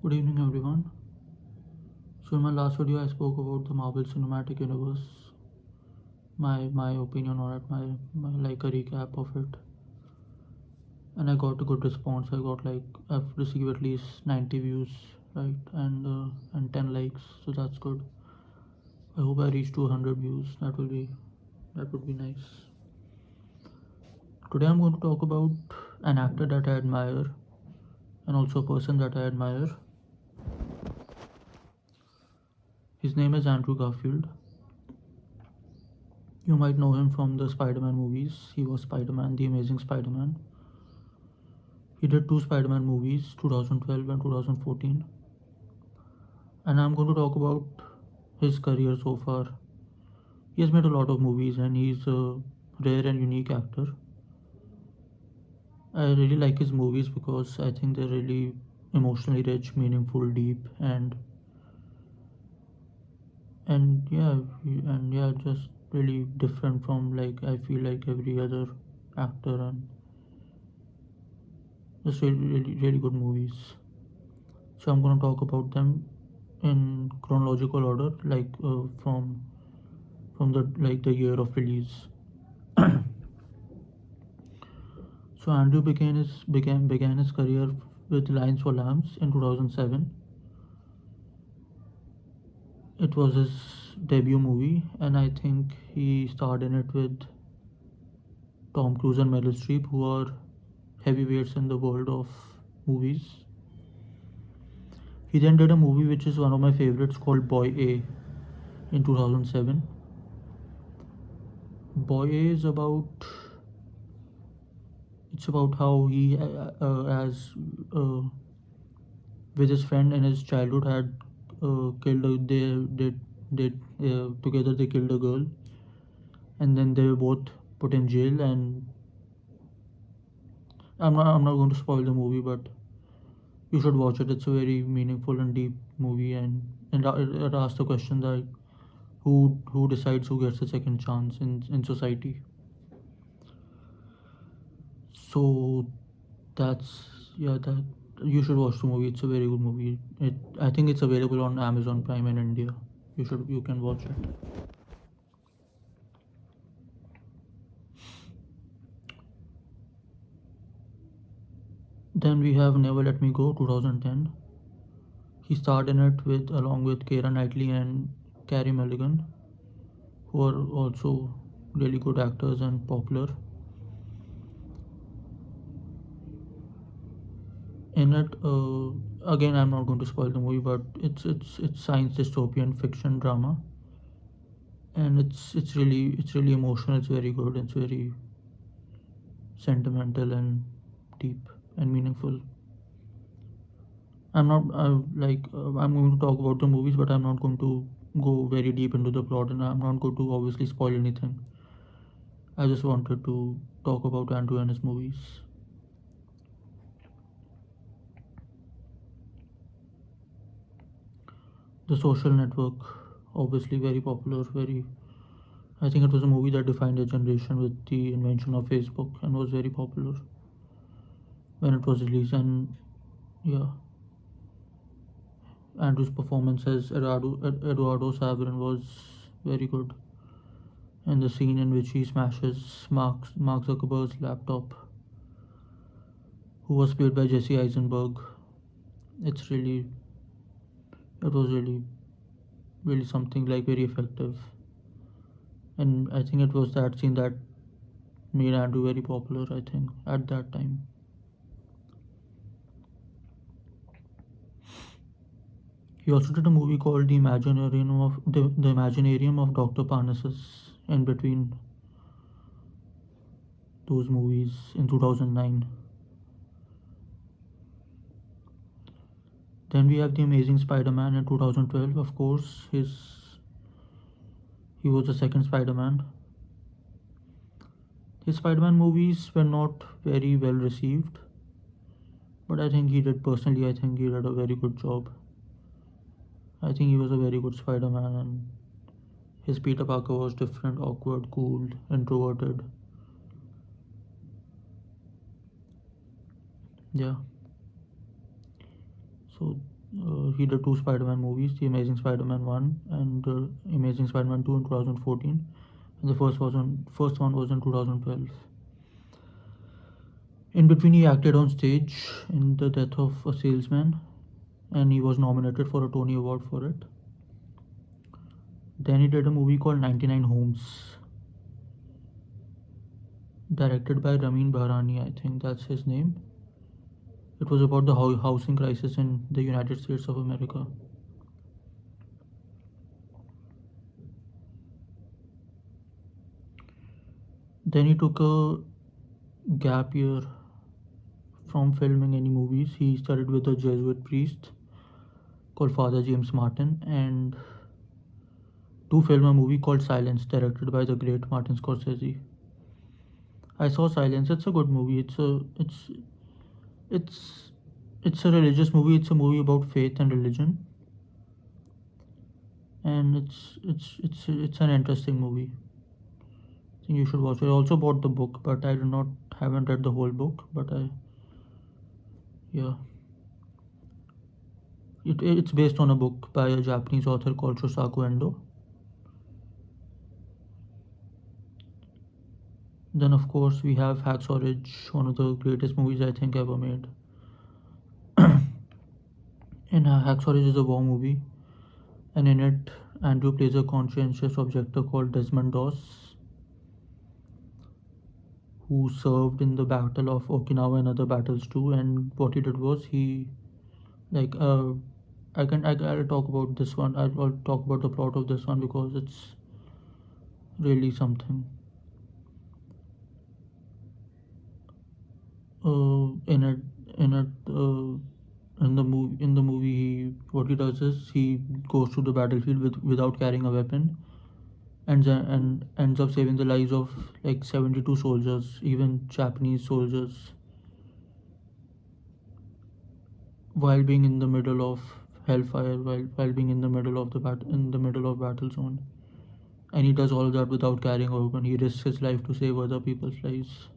Good evening, everyone. So, in my last video, I spoke about the Marvel Cinematic Universe, my opinion on it, my like a recap of it, and I got a good response. I've received at least 90 views, right, and 10 likes, so that's good. I hope I reach 200 views. That would be nice. Today, I'm going to talk about an actor that I admire and also a person that I admire. His name is Andrew Garfield. You might know him from the Spider-Man movies. He was Spider-Man, the Amazing Spider-Man. He did two Spider-Man movies, 2012 and 2014. And I'm going to talk about his career so far. He has made a lot of movies and he's a rare and unique actor. I really like his movies because I think they're really emotionally rich, meaningful, deep, and just really different from like I feel like every other actor, and just really good movies. So I'm gonna talk about them in chronological order, like from the year of release. So Andrew began his career with Lions for Lambs in 2007. It was his debut movie, and I think he starred in it with Tom Cruise and Meryl Streep, who are heavyweights in the world of movies. He then did a movie which is one of my favorites called Boy A in 2007. Boy A is about it's about how he as with his friend in his childhood had killed a, they together they killed a girl, and then they were both put in jail. And I'm not going to spoil the movie, but you should watch it. It's a very meaningful and deep movie, and it asks the question that who decides who gets a second chance in society. So that's yeah, that you should watch the movie. It's a very good movie. I think it's available on Amazon Prime in India. You can watch it. Then we have Never Let Me Go 2010. He starred in it with along with Keira Knightley and Carey Mulligan, who are also really good actors and popular. In it, again, I'm not going to spoil the movie, but it's science dystopian fiction drama, and it's really emotional. It's very good. It's very sentimental and deep and meaningful. I'm going to talk about the movies, but I'm not going to go very deep into the plot, and I'm not going to obviously spoil anything. I just wanted to talk about Andrew and his movies. The Social Network, obviously very popular. Very, I think it was a movie that defined a generation with the invention of Facebook and was very popular when it was released. And yeah, Andrew's performance as Eduardo Saverin was very good. And the scene in which he smashes Mark Zuckerberg's laptop, who was played by Jesse Eisenberg, it's really it was really something like very effective. And I think it was that scene that made Andrew very popular, I think, at that time. He also did a movie called The Imaginarium of Dr. Parnassus in between those movies in 2009. Then we have The Amazing Spider-Man in 2012. Of course, he was the second Spider-Man. His Spider-Man movies were not very well received, but I think I think he did a very good job. I think he was a very good Spider-Man, and his Peter Parker was different, awkward, cool, introverted. Yeah. So He did two Spider-Man movies, The Amazing Spider-Man 1 and Amazing Spider-Man 2 in 2014. And the first one was in 2012. In between, he acted on stage in The Death of a Salesman, and he was nominated for a Tony Award for it. Then he did a movie called 99 Homes, directed by Ramin Bahrani, I think that's his name. It was about the housing crisis in the United States of America. Then he took a gap year from filming any movies. He studied with a Jesuit priest called Father James Martin and to film a movie called Silence, directed by the great Martin Scorsese. I saw Silence. It's a good movie. It's it's a religious movie. It's a movie about faith and religion, and it's an interesting movie. I think you should watch it. I also bought the book, but I did not haven't read the whole book. But I yeah, it's based on a book by a Japanese author called Shosaku Endo. Then of course we have Hacksaw Ridge, one of the greatest movies I think ever made. And Hacksaw Ridge is a war movie, and in it Andrew plays a conscientious objector called Desmond Doss, who served in the Battle of Okinawa and other battles too. And what he did was he like I'll talk about this one. I'll talk about the plot of this one because it's really something. In it in it in the movie what he does is he goes to the battlefield without carrying a weapon and ends up saving the lives of like 72 soldiers, even Japanese soldiers, while being in the middle of hellfire, while being in the middle of in the middle of battle zone. And he does all of that without carrying a weapon. He risks his life to save other people's lives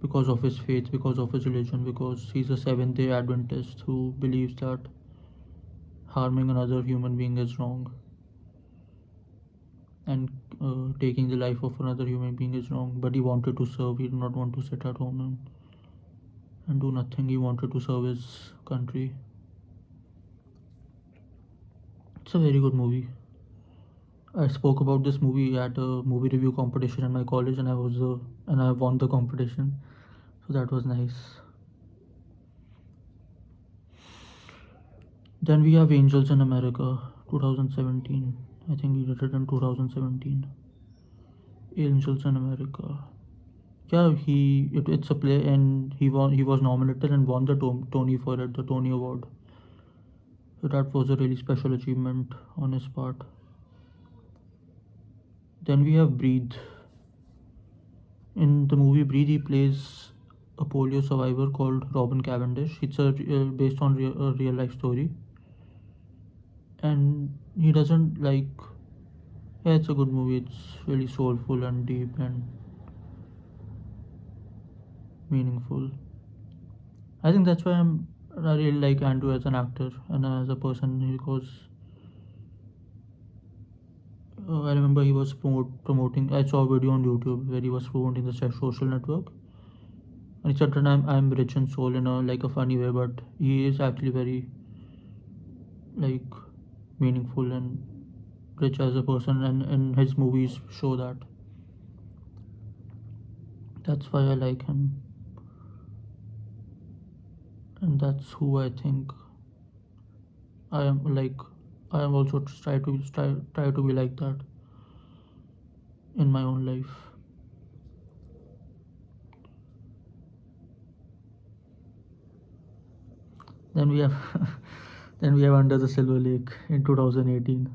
because of his faith, because of his religion, because he's a Seventh Day Adventist who believes that harming another human being is wrong, and taking the life of another human being is wrong. But he wanted to serve. He did not want to sit at home and do nothing. He wanted to serve his country. It's a very good movie. I spoke about this movie at a movie review competition in my college, and I won the competition, so that was nice. Then we have Angels in America, 2017. I think he did it in 2017. Angels in America. Yeah, it's a play, and he was nominated and won the Tony for it, the Tony Award. So that was a really special achievement on his part. Then we have Breathe. In the movie Breathe, he plays a polio survivor called Robin Cavendish. It's based on a real life story, and he doesn't like. Yeah, it's a good movie. It's really soulful and deep and meaningful. I think that's why I really like Andrew as an actor and as a person because I remember he was promoting. I saw a video on YouTube where he was promoting the social network, and he said that I'm rich in soul in a funny way, but he is actually very like meaningful and rich as a person, and his movies show that. That's why I like him, and that's who I think I am like. I am also try to be like that in my own life. Then we have then we have Under the Silver Lake in 2018.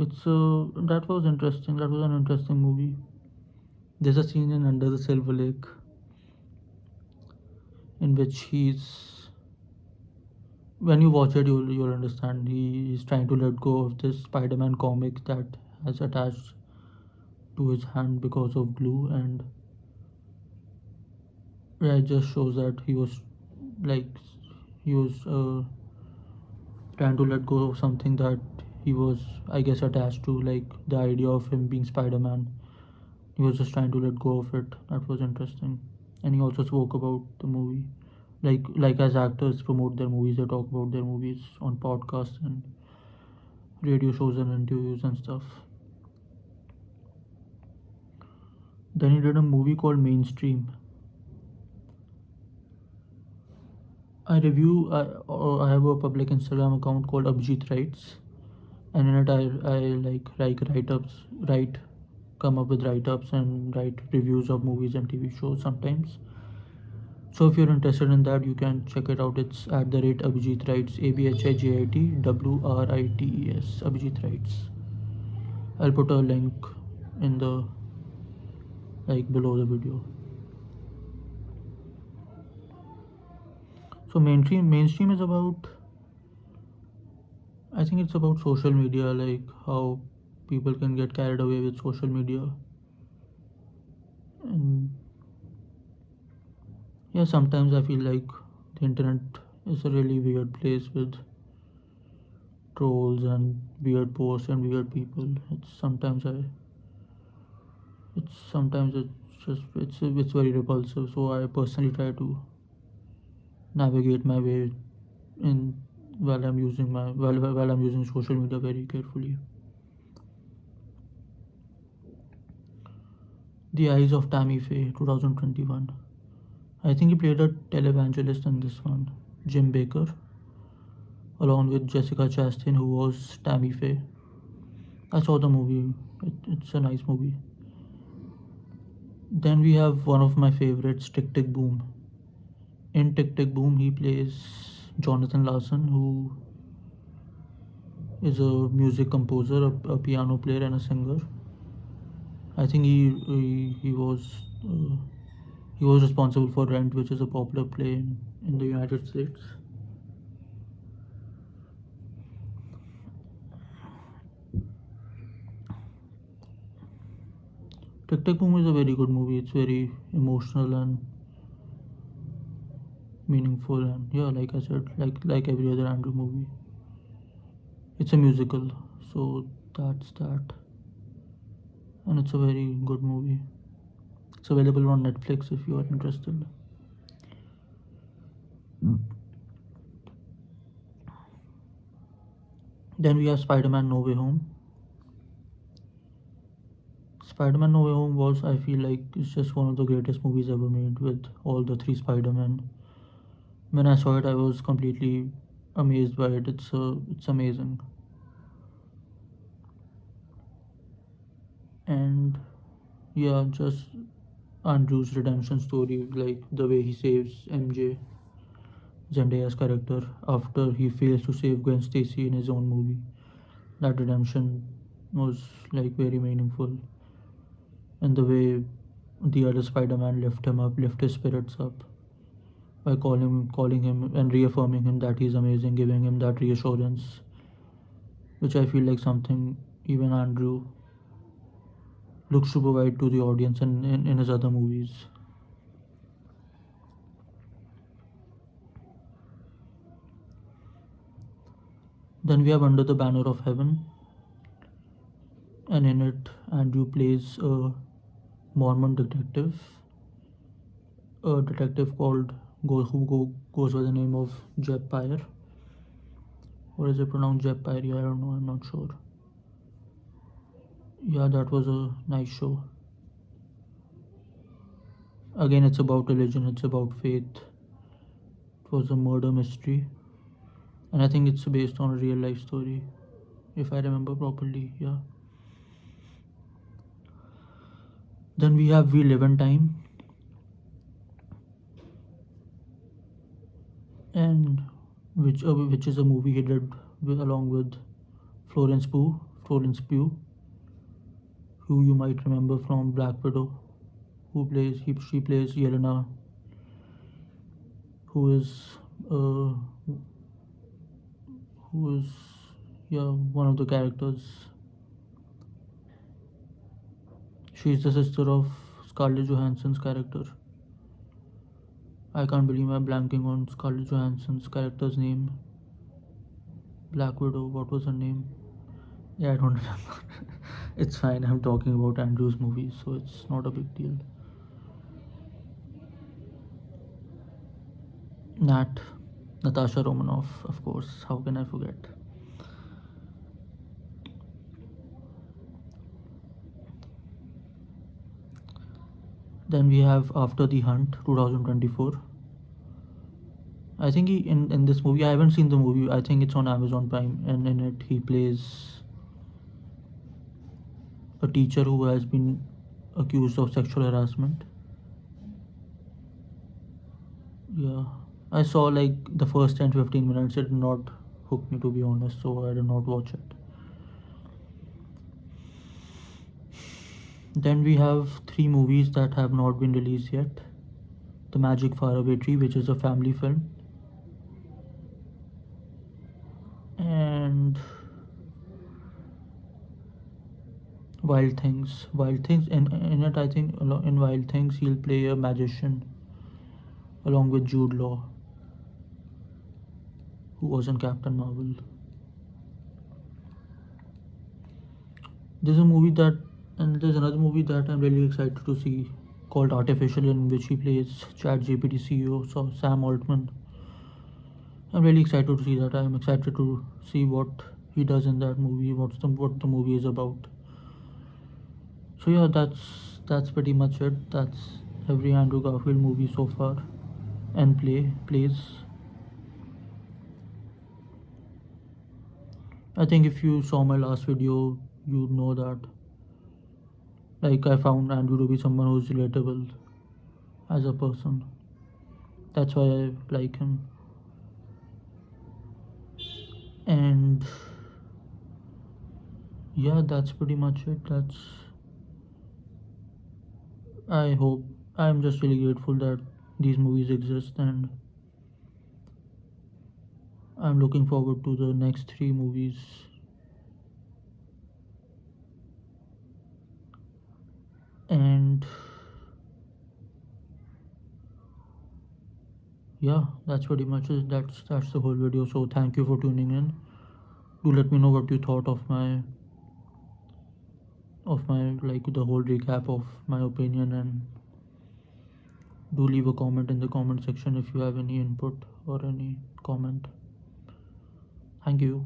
It's that was interesting. That was an interesting movie. There's a scene in Under the Silver Lake in which when you watch it you'll understand he's trying to let go of this Spider-Man comic that has attached to his hand because of glue, and yeah, it just shows that he was like He was trying to let go of something that he was, I guess, attached to, like the idea of him being Spider-Man. He was just trying to let go of it. That was interesting. And he also spoke about the movie. Like as actors promote their movies, they talk about their movies on podcasts and radio shows and interviews and stuff. Then he did a movie called Mainstream. I have a public Instagram account called Abhijit Writes, and in it I like write come up with write ups and write reviews of movies and TV shows sometimes. So if you're interested in that, you can check it out. It's at the rate Abhijit Writes, ABHIJITWRITES, Abhijit Writes. I'll put a link in the like below the video. So mainstream is about, I think it's about social media, like how people can get carried away with social media. And yeah, sometimes I feel like the internet is a really weird place with trolls and weird posts and weird people. It's very repulsive. So I personally try to navigate my way in while I'm using social media very carefully. The Eyes of Tammy Faye, 2021. I think he played a televangelist in this one, Jim Baker, along with Jessica Chastain, who was Tammy Faye. I saw the movie. It's a nice movie. Then we have one of my favorites, Tick Tick Boom. In Tick Tick Boom, he plays Jonathan Larson, who is a music composer, a piano player, and a singer. I think uh, he was responsible for Rent, which is a popular play in the United States. Tic Tac Boom is a very good movie. It's very emotional and meaningful, and yeah, like I said, like every other Andrew movie, it's a musical. So that's that, and it's a very good movie. It's available on Netflix if you are interested. Then we have Spider-Man: No Way Home. Spider-Man: No Way Home was, I feel like, it's just one of the greatest movies ever made with all the three Spider-Men. When I saw it, I was completely amazed by it. It's amazing. And yeah, just Andrew's redemption story, like the way he saves MJ, Zendaya's character, after he fails to save Gwen Stacy in his own movie. That redemption was like very meaningful, and the way the other Spider-Man lift his spirits up by calling him and reaffirming him that he's amazing, giving him that reassurance, which I feel like something even Andrew looks to provide to the audience in his other movies. Then we have Under the Banner of Heaven, and in it, Andrew plays a Mormon detective, a detective called goes by the name of Jeb Pyre, or is it pronounced Jeb Pyre? I don't know. I'm not sure. Yeah, that was a nice show. Again, it's about religion. It's about faith. It was a murder mystery, and I think it's based on a real life story, if I remember properly. Yeah. Then we have We Live in Time, and which is a movie he did along with Florence Pugh, Florence Pugh, who you might remember from Black Widow, she plays Yelena, who is uh, who is yeah, one of the characters. She is the sister of Scarlett Johansson's character. I can't believe I'm blanking on Scarlett Johansson's character's name. Black Widow, what was her name? Yeah, I don't remember. It's fine, I'm talking about Andrew's movies, so it's not a big deal. Nat, Natasha Romanoff, of course, how can I forget? Then we have After the Hunt 2024. I think in this movie, I haven't seen the movie, I think it's on Amazon Prime, and in it he plays a teacher who has been accused of sexual harassment. Yeah, I saw like the first 10 15 minutes, it did not hook me, to be honest, so I did not watch it. Then we have three movies that have not been released yet. The Magic Faraway Tree, which is a family film, and Wild Things. Wild Things, in it, I think in Wild Things he'll play a magician along with Jude Law, who was in Captain Marvel. There's a movie that, and there's another movie that I'm really excited to see called Artificial, in which he plays ChatGPT CEO, so Sam Altman. I'm really excited to see that. I'm excited to see what he does in that movie. What the movie is about. So yeah, that's pretty much it. That's every Andrew Garfield movie so far, and plays. I think if you saw my last video, you'd know that like I found Andrew to be someone who's relatable as a person. That's why I like him. And yeah, that's pretty much it. That's I hope I'm just really grateful that these movies exist, and I'm looking forward to the next three movies. And yeah, that's pretty much it. That's the whole video. So thank you for tuning in. Do let me know what you thought of my like the whole recap of my opinion, and do leave a comment in the comment section if you have any input or any comment. Thank you.